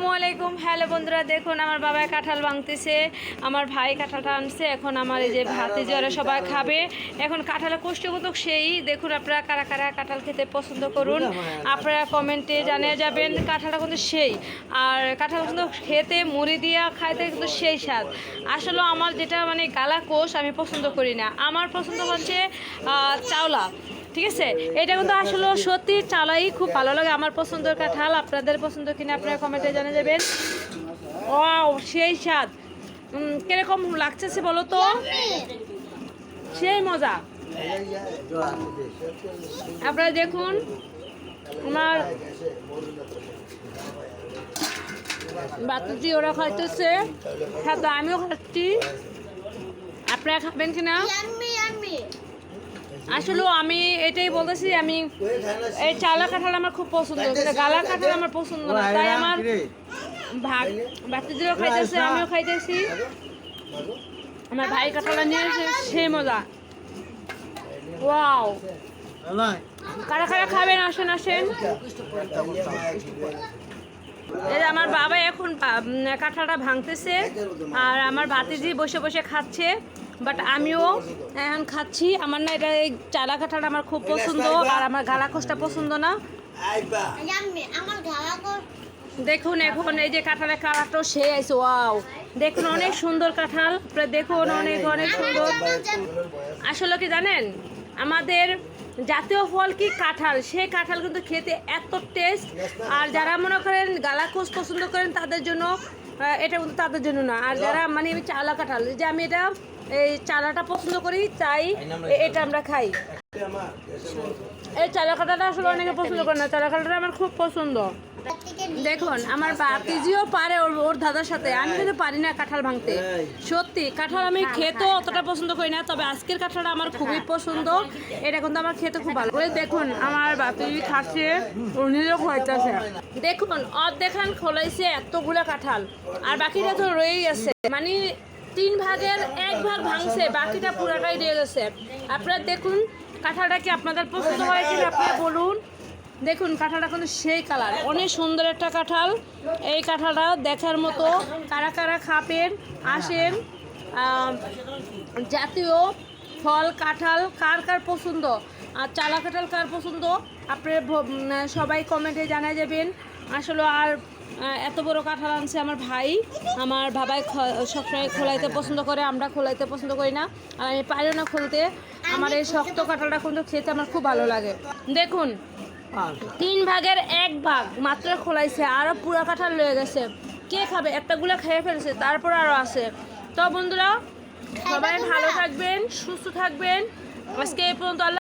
আসসালামু আলাইকুম। হ্যালো বন্ধুরা, দেখুন আমার বাবা কাঁঠাল ভাঙতেছে, আমার ভাই কাঁঠালটা আনছে। এখন আমার এই যে ভাতিজি ওরা সবাই খাবে। এখন কাঁঠালের কোষ্ঠবোধক সেই দেখুন, আপনারা কারা কারা কাঁঠাল খেতে পছন্দ করুন, আপনারা কমেন্টে জানিয়ে যাবেন। কাঁঠালটা কিন্তু সেই, আর কাঁঠাল কিন্তু খেতে মুড়ি দিয়া খাইতে কিন্তু সেই স্বাদ। আসলে আমার যেটা মানে গালা কোষ আমি পছন্দ করি না, আমার পছন্দ হচ্ছে চাওলা। ঠিক আছে, এটা কিন্তু আসলে সত্যি চালাই খুব ভালো লাগে। আমার পছন্দের কাঁঠাল, আপনাদের পছন্দ কিনা আপনারা কমেন্টে জানিয়ে যাবেন। ওয়াও, সেই স্বাদ। কিরকম লাগতেছে বলো তো? সেই মজা। আপনারা দেখুন আমার বাচ্চাটি ওরা খাইতেছে, সাথে আমিও খাচ্ছি। আপনারা খাবেন কিনা? আসলে আমি এটাই বলতেছি, আমি এই চালা কাঁঠাল আমার খুব পছন্দ, গালা কাঁঠাল আমার পছন্দ না। তাই আমার বাচ্চাদেরও খাইতেছে, আমিও খাইতেছি। আমার ভাই কাঁঠালটা নিয়ে এসে সেই মজা। ওয়াও, কারা কারা খাবেন? আসেন আসেন। এই যে আমার বাবা এখন কাঁঠালটা ভাঙতেছে, আর আমার ভাতিজি বসে বসে খাচ্ছে। বাট আমিও এখন খাচ্ছি। আমার না এটা এই চালা কাঁঠালটা আমার খুব পছন্দ, আর আমার গালা কোষটা পছন্দ না। দেখুন এখন এই যে কাঁঠালের কালারটা সে আছে। ওয়াও, দেখুন অনেক সুন্দর কাঁঠাল। দেখুন অনেক অনেক সুন্দর। আসলে কি জানেন, আমাদের জাতীয় ফল কি কাঁঠাল, সেই কাঁঠাল কিন্তু খেতে এত টেস্ট। আর যারা মনে করেন গালাকোষ পছন্দ করেন তাদের জন্য এটা কিন্তু তাদের জন্য না। আর যারা মানে আমি চালা কাঁঠাল, যে আমি এটা এই চালাটা পছন্দ করি, তাই এটা আমরা খাই। এই চালা কাঁঠালটা আসলে অনেকে পছন্দ করে না, চালা কাঁঠালটা আমার খুব পছন্দ। দেখুন আমার বাতিজিও পারে ওর দাদার সাথে, আমি কিন্তু পারি না কাঁঠাল ভাঙতে। সত্যি কাঁঠাল আমি খেতেও অতটা পছন্দ করি না, তবে আজকের কাঁঠালটা আমার খুবই পছন্দ। এটা কিন্তু আমার খেতে খুব ভালো করে। দেখুন আমার বাতিজি খাচ্ছে, নিজেও খাইতেছে। দেখুন অর্ধেখান খোলাইছে এতগুলো কাঁঠাল, আর বাকিটা তো রয়েই গেছে। মানে 3 ভাগের 1 ভাগ ভাঙছে, বাকিটা পুরাটাই রয়ে গেছে। আপনারা দেখুন কাঁঠালটা কি আপনাদের পছন্দ হয় কিনা আপনারা বলুন। দেখুন কাঁঠালটা কিন্তু সেই কালার, অনেক সুন্দর একটা কাঁঠাল। এই কাঁঠালটা দেখার মতো। কারা কারা খাবেন আসেন। জাতীয় ফল কাঁঠাল কার কার পছন্দ, আর চালা কাঁঠাল কার পছন্দ, আপনারা সবাই কমেন্টে জানিয়ে যাবেন। আসলে আর এত বড় কাঁঠাল আনছে আমার ভাই, আমার বাবাই সবসময় খোলাইতে পছন্দ করে, আমরা খোলাইতে পছন্দ করি না, আর আমি পারি না খুলতে। আমার এই শক্ত কাঁঠালটা কিন্তু খেতে আমার খুব ভালো লাগে। দেখুন 3 ভাগের 1 ভাগ মাত্র খোলাইছে, আরও পুরা কাঁঠাল লয়ে গেছে। কে খাবে? একটাগুলো খেয়ে ফেলেছে, তারপর আরও আছে। তো বন্ধুরা সবাই ভালো থাকবেন, সুস্থ থাকবেন। আজকে এই পর্যন্ত।